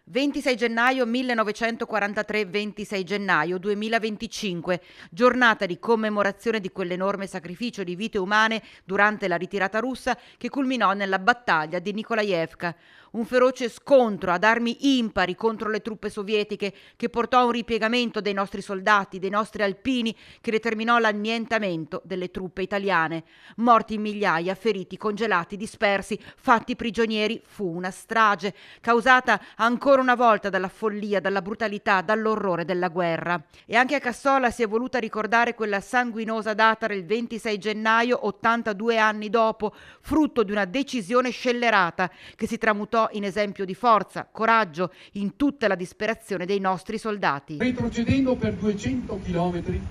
26 gennaio 1943, 26 gennaio 2025, giornata di commemorazione di quell'enorme sacrificio di vite umane durante la ritirata russa che culminò nella battaglia di Nikolajevka. Un feroce scontro ad armi impari contro le truppe sovietiche che portò a un ripiegamento dei nostri soldati, dei nostri alpini, che determinò l'annientamento delle truppe italiane. Morti in migliaia, feriti, congelati, dispersi, fatti prigionieri, fu una strage causata ancora una volta dalla follia, dalla brutalità, dall'orrore della guerra. E anche a Cassola si è voluta ricordare quella sanguinosa data del 26 gennaio, 82 anni dopo, frutto di una decisione scellerata che si tramutò in esempio di forza, coraggio in tutta la disperazione dei nostri soldati. Retrocedendo per 200 chilometri,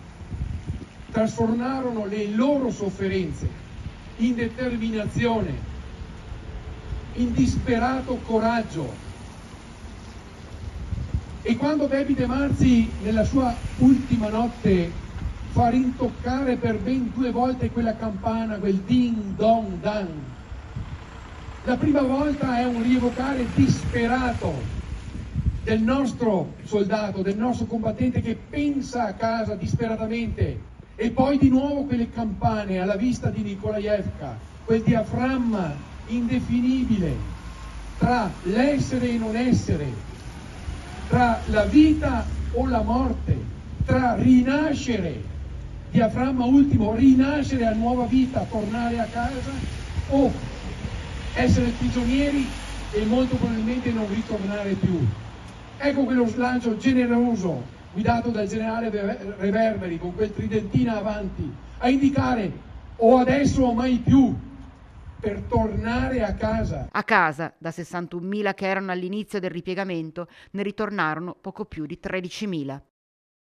trasformarono le loro sofferenze in determinazione, in disperato coraggio. E quando Baby De Marzi nella sua ultima notte fa rintoccare per ben 2 volte quella campana, quel ding dong dan, la prima volta è un rievocare disperato del nostro soldato, del nostro combattente che pensa a casa disperatamente, e poi di nuovo quelle campane alla vista di Nikolajevka, quel diaframma indefinibile tra l'essere e non essere, tra la vita o la morte, tra rinascere, diaframma ultimo, rinascere a nuova vita, tornare a casa, o essere prigionieri e molto probabilmente non ritornare più. Ecco quello slancio generoso guidato dal generale Reverberi con quel tridentina avanti a indicare o adesso o mai più, per tornare a casa. A casa, da 61.000 che erano all'inizio del ripiegamento, ne ritornarono poco più di 13.000.